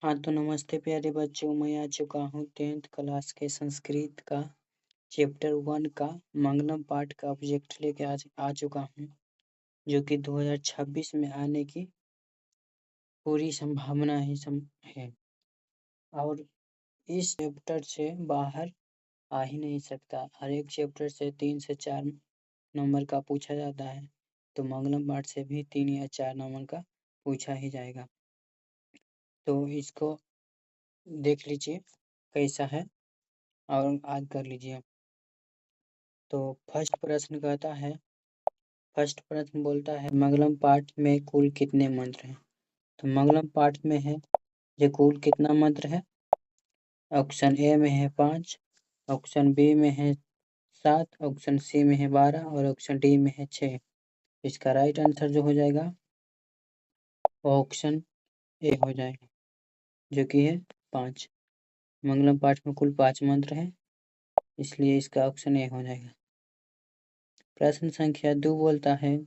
हाँ, तो नमस्ते प्यारे बच्चों, मैं आ चुका हूँ 10th क्लास के संस्कृत का चैप्टर 1 का मंगलम पाठ का ऑब्जेक्ट लेके आज आ चुका हूँ, जो कि 2026 में आने की पूरी संभावना है और इस चैप्टर से बाहर आ ही नहीं सकता। हर एक चैप्टर से 3 से 4 नंबर का पूछा जाता है, तो मंगलम पाठ से भी 3 या 4 नंबर का पूछा ही जाएगा। तो इसको देख लीजिए कैसा है और याद कर लीजिए। तो फर्स्ट प्रश्न बोलता है मंगलम पाठ में कुल कितने मंत्र हैं। तो मंगलम पाठ में है ये कुल कितना मंत्र है। ऑप्शन ए में है 5, ऑप्शन बी में है 7, ऑप्शन सी में है 12 और ऑप्शन डी में है 6। इसका राइट आंसर जो हो जाएगा वो ऑप्शन ए हो जाएगा, जो कि है 5। मंगलम पाठ में कुल 5 मंत्र हैं, इसलिए इसका ऑप्शन ए हो जाएगा। प्रश्न संख्या 2 बोलता है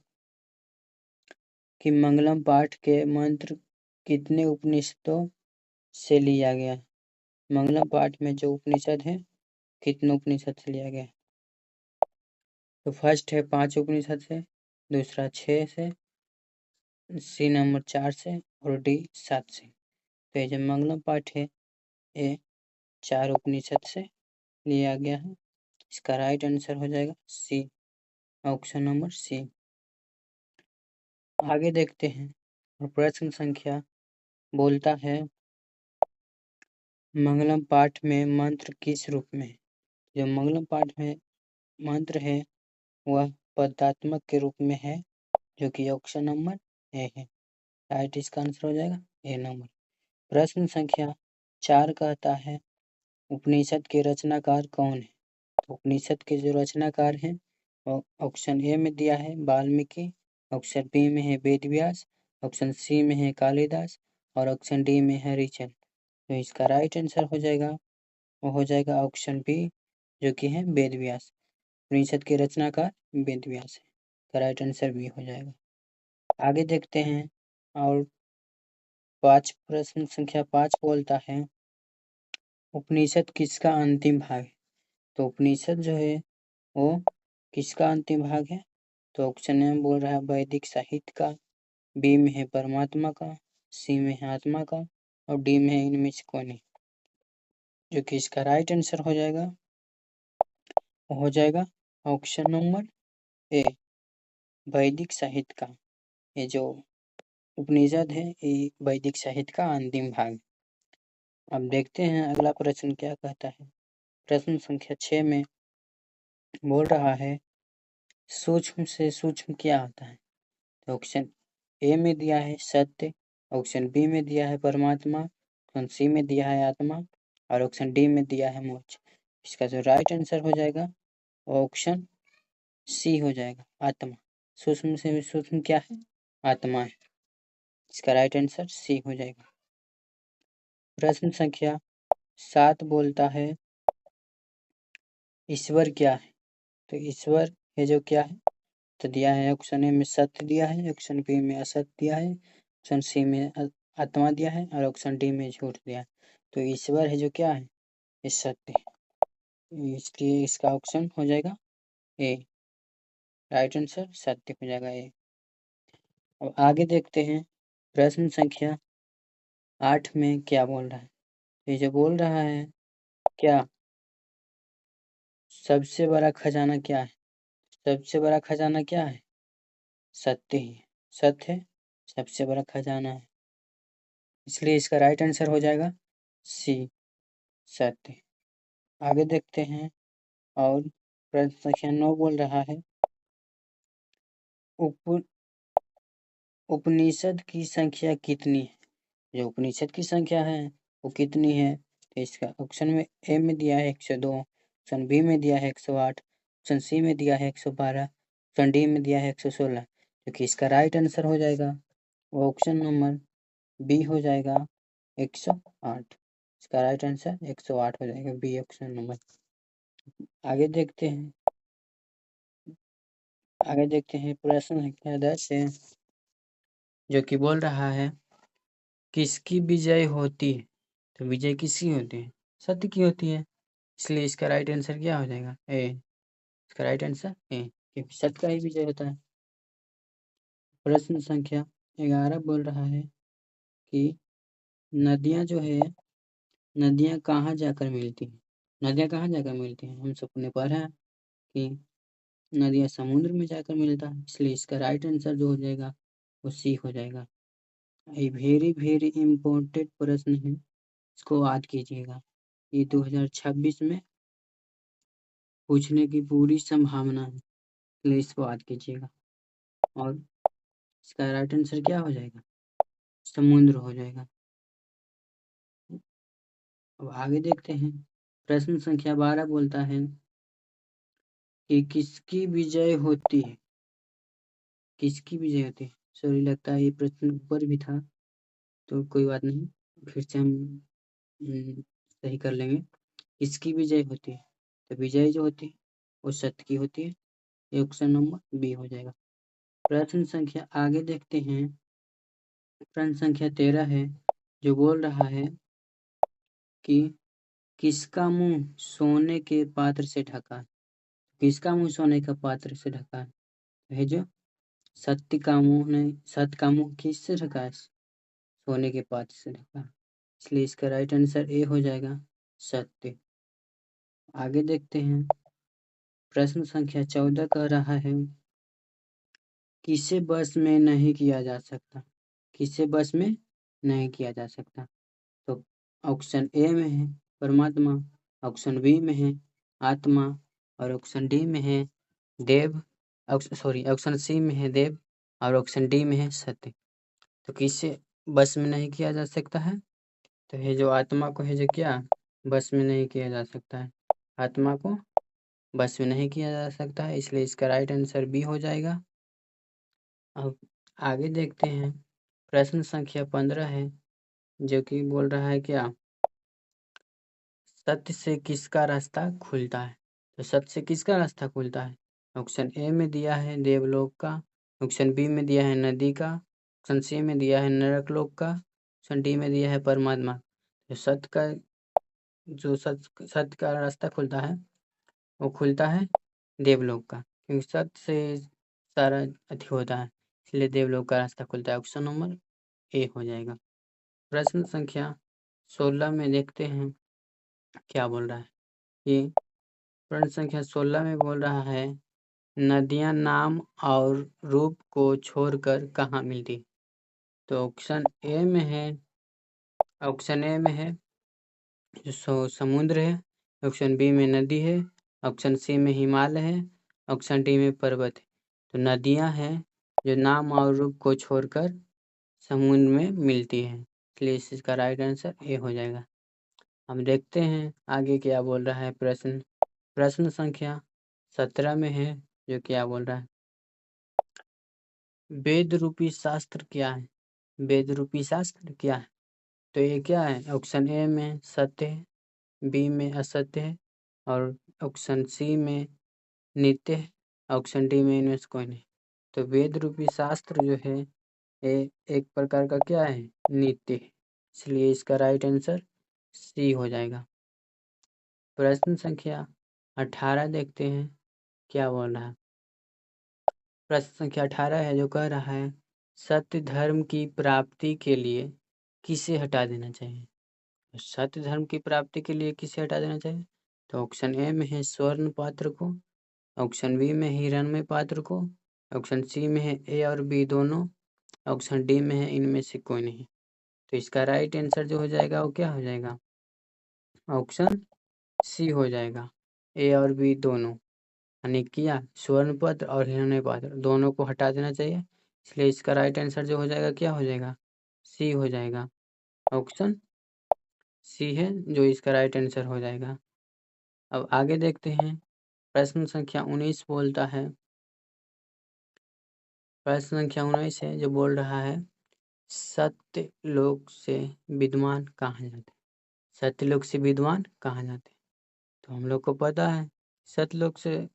कि मंगलम पाठ के मंत्र कितने उपनिषदों से लिया गया। मंगलम पाठ में जो उपनिषद है कितने उपनिषद से लिया गया। तो फर्स्ट है 5 उपनिषद से, दूसरा 6 से, सी नंबर 4 से और डी 7 से। तो ये जो मंगलम पाठ है ये 4 उपनिषद से लिया गया है। इसका राइट आंसर हो जाएगा सी, ऑप्शन नंबर सी। आगे देखते हैं और प्रश्न संख्या बोलता है मंगलम पाठ में मंत्र किस रूप में। जो मंगलम पाठ में मंत्र है वह पदात्मक के रूप में है, जो कि ऑप्शन नंबर ए है। राइट इसका आंसर हो जाएगा ए नंबर। प्रश्न संख्या 4 कहता है उपनिषद के रचनाकार कौन है। तो उपनिषद के जो रचनाकार हैं ऑप्शन ए में दिया है वाल्मीकि, ऑप्शन बी में है वेदव्यास, ऑप्शन सी में है कालिदास और ऑप्शन डी में है ऋचल। तो इसका राइट आंसर हो जाएगा वो हो जाएगा ऑप्शन बी, जो कि है वेदव्यास। उपनिषद के रचनाकार वेदव्यास है, तो राइट आंसर बी हो जाएगा। आगे देखते हैं और प्रश्न संख्या 5 बोलता है उपनिषद किसका अंतिम भाग है। तो उपनिषद जो है वो किसका अंतिम भाग है। तो ऑप्शन ए बोल रहा है वैदिक साहित्य का, बी में है परमात्मा का, सी में है आत्मा का और डी में है इनमें से कोई नहीं। जो कि इसका राइट आंसर हो जाएगा वो हो जाएगा ऑप्शन नंबर ए, वैदिक साहित्य का। ये जो उपनिषद है ये वैदिक साहित्य का अंतिम भाग। अब देखते हैं अगला प्रश्न क्या कहता है। प्रश्न संख्या 6 में बोल रहा है सूक्ष्म से सूक्ष्म क्या होता है। तो ऑप्शन ए में दिया है सत्य, ऑप्शन बी में दिया है परमात्मा, ऑप्शन सी में दिया है आत्मा और ऑप्शन डी में दिया है मोक्ष। इसका जो राइट आंसर हो जाएगा वो ऑप्शन सी हो जाएगा आत्मा। सूक्ष्म से भी सूक्ष्म क्या है, आत्मा है। इसका राइट आंसर सी हो जाएगा। प्रश्न संख्या 7 बोलता है ईश्वर क्या है। तो ईश्वर है जो क्या है, तो दिया है ऑप्शन ए में सत्य दिया है, ऑप्शन बी में असत्य दिया है, ऑप्शन सी में आत्मा दिया है और ऑप्शन डी में झूठ दिया है। तो ईश्वर है जो क्या है, ये सत्य है, इसलिए इसका ऑप्शन हो जाएगा ए, राइट आंसर सत्य हो जाएगा ए। अब आगे देखते हैं प्रश्न संख्या 8 में क्या बोल रहा है। ये जो बोल रहा है क्या सबसे बड़ा खजाना क्या है। सबसे बड़ा खजाना क्या है, सत्य ही है। सत्य है सबसे बड़ा खजाना है, इसलिए इसका राइट आंसर हो जाएगा सी, सत्य। आगे देखते हैं और प्रश्न संख्या 9 बोल रहा है उप उपनिषद की संख्या कितनी है। जो उपनिषद की संख्या है वो कितनी है। तो इसका ऑप्शन में ए में दिया है 102, ऑप्शन बी में दिया है 108, ऑप्शन सी में दिया है 112, ऑप्शन डी में दिया है 116। जो कि इसका राइट आंसर हो जाएगा वो ऑप्शन नंबर बी हो जाएगा 108। इसका राइट आंसर 108 हो जाएगा, बी ऑप्शन नंबर। आगे देखते हैं प्रश्न संख्या 10 है, जो कि बोल रहा है किसकी विजय होती है? तो विजय किसकी होती है? सत्य की होती है। इसलिए इसका राइट आंसर क्या हो जाएगा? ए। इसका राइट आंसर ए, क्योंकि सत्य का ही विजय होता है। प्रश्न संख्या 11 बोल रहा है कि नदियां जो है, नदियां कहाँ जाकर मिलती हैं? नदियां कहाँ जाकर मिलती हैं? हम सबने पढ़ा है कि नदियां समुद्र में जाकर मिलता है, इसलिए इसका राइट आंसर जो हो जाएगा वो सी हो जाएगा। ये वेरी वेरी इम्पोर्टेंट प्रश्न है, इसको याद कीजिएगा। ये 2026 में पूछने की पूरी संभावना है, इसलिए इसको याद कीजिएगा। और इसका राइट आंसर क्या हो जाएगा? समुद्र हो जाएगा। अब आगे देखते हैं। प्रश्न संख्या 12 बोलता है कि किसकी विजय होती है? किसकी विजय होती है? सॉरी, लगता है ये प्रश्न ऊपर भी था, तो कोई बात नहीं, फिर से हम सही कर लेंगे। किसकी विजय होती है? तो विजय जो होती है वो सत्य की होती है। ये ऑप्शन नंबर बी हो जाएगा। प्रश्न संख्या आगे देखते हैं। प्रश्न संख्या 13 है, जो बोल रहा है कि किसका मुंह सोने के पात्र से ढका है? किसका मुंह सोने का पात्र से ढका है? है जो सत्य का मुंह नहीं, सत्य का मुंह किससे ढका है? सोने के पात्र से ढका है, इसलिए इसका राइट आंसर ए हो जाएगा, सत्य। आगे देखते हैं। प्रश्न संख्या 14 कह रहा है, किसे बस में नहीं किया जा सकता? किसे बस में नहीं किया जा सकता? तो ऑप्शन ए में है परमात्मा, ऑप्शन बी में है आत्मा, और ऑप्शन डी में है देव, ऑप्शन सी में है देव, और ऑप्शन डी में है सत्य। तो किससे बस में नहीं किया जा सकता है? तो ये जो आत्मा को है जो क्या बस में नहीं किया जा सकता है, आत्मा को बस में नहीं किया जा सकता है, इसलिए इसका राइट आंसर बी हो जाएगा। अब आगे देखते हैं। प्रश्न संख्या 15 है, जो कि बोल रहा है क्या, सत्य से किसका रास्ता खुलता है? तो सत्य से किसका रास्ता खुलता है? ऑप्शन ए में दिया है देवलोक का, ऑप्शन बी में दिया है नदी का, ऑप्शन सी में दिया है नरकलोक का, ऑप्शन डी में दिया है परमात्मा। तो सत्य का जो सत्य का रास्ता खुलता है वो खुलता है देवलोक का, क्योंकि सत्य से सारा अति होता है, इसलिए देवलोक का रास्ता खुलता है। ऑप्शन नंबर ए हो जाएगा। प्रश्न संख्या 16 में देखते हैं क्या बोल रहा है कि प्रश्न संख्या 16 में बोल रहा है, नदियां नाम और रूप को छोड़कर कहाँ मिलती? तो ऑप्शन ए में है जो समुद्र है, ऑप्शन बी में नदी है, ऑप्शन सी में हिमालय है, ऑप्शन डी में पर्वत है। तो नदियां हैं जो नाम और रूप को छोड़कर समुद्र में मिलती है, इसलिए इसका राइट आंसर ए हो जाएगा। हम देखते हैं आगे क्या बोल रहा है। प्रश्न संख्या 17 में है, जो क्या बोल रहा है, वेद रूपी शास्त्र क्या है? वेद रूपी शास्त्र क्या है? तो ये क्या है? ऑप्शन ए में सत्य है, बी में असत्य है, और ऑप्शन सी में नित्य है, ऑप्शन डी में इनमें से कोई नहीं। तो वेद रूपी शास्त्र जो है ये एक प्रकार का क्या है? नित्य है, इसलिए इसका राइट आंसर सी हो जाएगा। प्रश्न संख्या 18 देखते हैं क्या बोल रहा है। प्रश्न संख्या 18 है, जो कह रहा है, सत्य धर्म की प्राप्ति के लिए किसे हटा देना चाहिए? तो सत्य धर्म की प्राप्ति के लिए किसे हटा देना चाहिए? तो ऑप्शन ए में है स्वर्ण पात्र को, ऑप्शन बी में हिरण्मय पात्र को, ऑप्शन सी में है ए और बी दोनों, ऑप्शन डी में है इनमें से कोई नहीं। तो इसका राइट आंसर जो हो जाएगा वो क्या हो जाएगा? ऑप्शन सी हो जाएगा, ए और बी दोनों, यानी क्या स्वर्ण पत्र और हिरण्य पात्र दोनों को हटा देना चाहिए, इसलिए इसका राइट आंसर जो हो जाएगा क्या हो जाएगा? सी हो जाएगा। ऑप्शन सी है जो इसका राइट आंसर हो जाएगा। अब आगे देखते हैं। प्रश्न संख्या 19 बोलता है, प्रश्न संख्या 19 है, जो बोल रहा है, सत्य लोक से विद्वान कहाँ जाते? सत्यलोक से विद्वान कहाँ जाते? तो हम लोग को पता है सत्यलोक से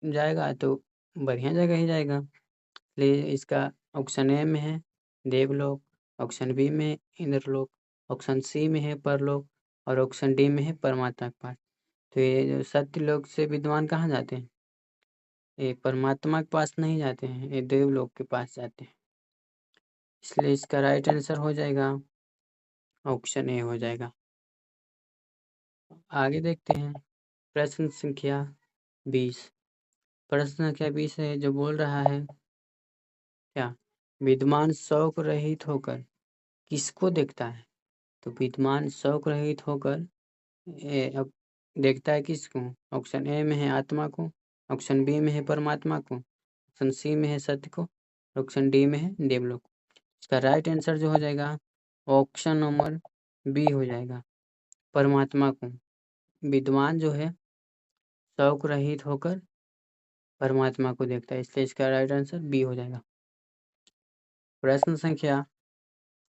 जाएगा तो बढ़िया जगह ही जाएगा, इसलिए इसका ऑप्शन ए में है देवलोक, ऑप्शन बी में इंद्रलोक, ऑप्शन सी में है परलोक और ऑप्शन डी में है परमात्मा के पास। तो ये जो सत्यलोक से विद्वान कहाँ जाते हैं? ये परमात्मा के पास नहीं जाते हैं, ये देवलोक के पास जाते हैं। इसलिए इसका राइट आंसर हो जाएगा ऑप्शन ए हो जाएगा। आगे देखते हैं प्रश्न संख्या 20। प्रश्न संख्या 20 है जो बोल रहा है क्या? विद्वान शौक रहित होकर किसको देखता है? तो विद्वान शौक रहित होकर अब देखता है किसको? ऑप्शन ए में है आत्मा को, ऑप्शन बी में है परमात्मा को, ऑप्शन सी में है सत्य को, ऑप्शन डी में है देवलोक। इसका राइट आंसर जो हो जाएगा ऑप्शन नंबर बी हो जाएगा, परमात्मा को। विद्वान जो है शौक रहित होकर परमात्मा को देखता है, इसलिए इसका राइट आंसर बी हो जाएगा। प्रश्न संख्या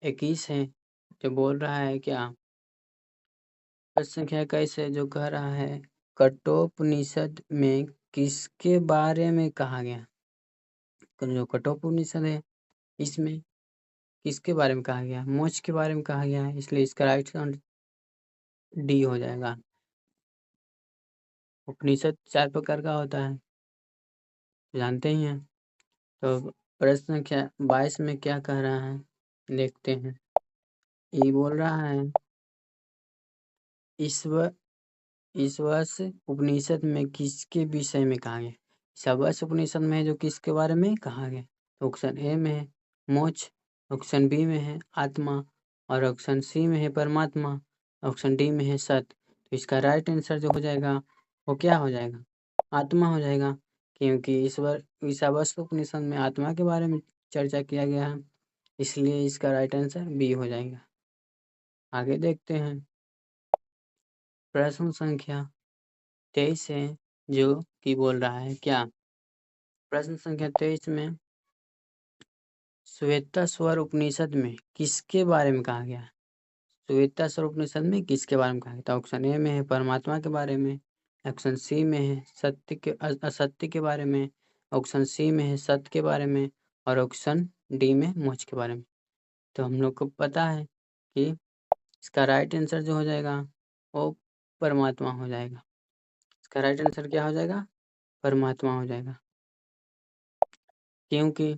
21 है जो बोल रहा है क्या? प्रश्न संख्या 21 है जो कह रहा है कठोपनिषद में किसके बारे में कहा गया? जो कठोपनिषद है इसमें किसके बारे में कहा गया? मोक्ष के बारे में कहा गया है, इसलिए इसका राइट आंसर डी हो जाएगा। उपनिषद 4 प्रकार का होता है, जानते ही हैं। तो प्रश्न संख्या 22 में क्या कह रहा है देखते हैं। ये बोल रहा है ईश्वर उपनिषद में किसके विषय में कहा गया? ईश्वर उपनिषद में है जो किसके बारे में कहा गया? तो ऑप्शन ए में है मोक्ष, ऑप्शन बी में है आत्मा और ऑप्शन सी में है परमात्मा, ऑप्शन डी में है सत्य। तो इसका राइट आंसर जो हो जाएगा वो क्या हो जाएगा? आत्मा हो जाएगा, क्योंकि ईश्वर उपनिषद में आत्मा के बारे में चर्चा किया गया है, इसलिए इसका राइट आंसर बी हो जाएगा। आगे देखते हैं प्रश्न संख्या 23 है जो कि बोल रहा है क्या? प्रश्न संख्या 23 में श्वेताश्वर उपनिषद में किसके बारे में कहा गया? श्वेताश्वर उपनिषद में किसके बारे में कहा गया? तो ऑप्शन ए में है परमात्मा के बारे में, ऑप्शन सी में है सत्य के असत्य के बारे में, ऑप्शन सी में है सत्य के बारे में और ऑप्शन डी में मोक्ष के बारे में। तो हम लोग को पता है कि इसका राइट आंसर जो हो जाएगा वो परमात्मा हो जाएगा। इसका राइट आंसर क्या हो जाएगा? परमात्मा हो जाएगा, क्योंकि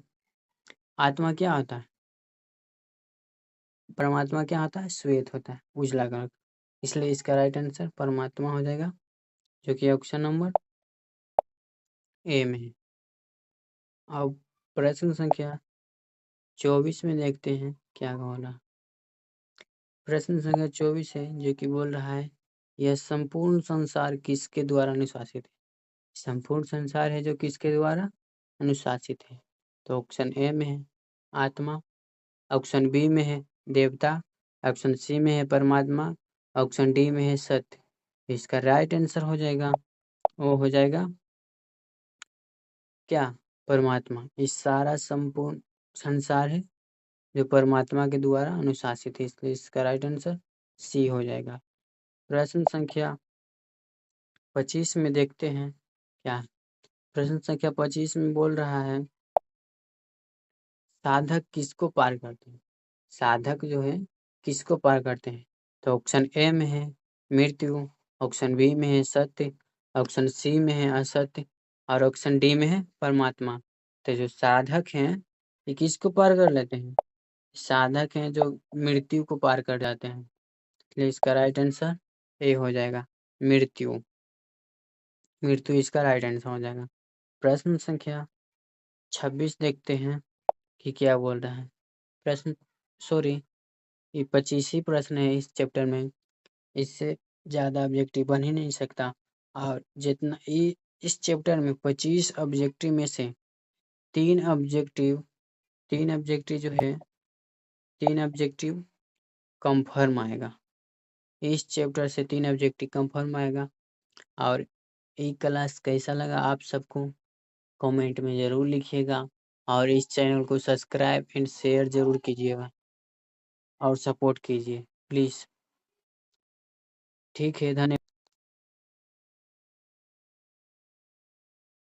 आत्मा क्या होता है? परमात्मा क्या होता है? श्वेत होता है, उजला कलर। इसलिए इसका राइट आंसर परमात्मा हो जाएगा, जो कि ऑप्शन नंबर ए में है। अब प्रश्न संख्या 24 में देखते हैं क्या बोला। प्रश्न संख्या 24 है जो कि बोल रहा है यह संपूर्ण संसार किसके द्वारा अनुशासित है? संपूर्ण संसार है जो किसके द्वारा अनुशासित है? तो ऑप्शन ए में है आत्मा, ऑप्शन बी में है देवता, ऑप्शन सी में है परमात्मा, ऑप्शन डी में है सत्य। इसका राइट आंसर हो जाएगा वो हो जाएगा क्या? परमात्मा। इस सारा संपूर्ण संसार है जो परमात्मा के द्वारा अनुशासित है, इसलिए इसका राइट आंसर सी हो जाएगा। प्रश्न संख्या 25 में देखते हैं क्या? प्रश्न संख्या 25 में बोल रहा है साधक किसको पार करते हैं? साधक जो है किसको पार करते हैं? तो ऑप्शन ए में है मृत्यु, ऑप्शन बी में है सत्य, ऑप्शन सी में है असत्य और ऑप्शन डी में है परमात्मा। तो जो साधक हैं ये किसको पार कर लेते हैं? साधक हैं जो मृत्यु को पार कर जाते हैं, इसलिए इसका राइट आंसर ए हो जाएगा, मृत्यु। मृत्यु इसका राइट आंसर हो जाएगा। प्रश्न संख्या 26 देखते हैं कि क्या बोल रहा है। प्रश्न सॉरी ये 25 ही प्रश्न है इस चैप्टर में, इससे ज़्यादा ऑब्जेक्टिव बन ही नहीं सकता। और जितना ये इस चैप्टर में 25 ऑब्जेक्टिव में से तीन ऑब्जेक्टिव जो है 3 ऑब्जेक्टिव कंफर्म आएगा। इस चैप्टर से 3 ऑब्जेक्टिव कंफर्म आएगा। और ये क्लास कैसा लगा आप सबको कमेंट में ज़रूर लिखिएगा और इस चैनल को सब्सक्राइब एंड शेयर ज़रूर कीजिएगा और सपोर्ट कीजिए प्लीज़। ठीक है, धन्यवाद।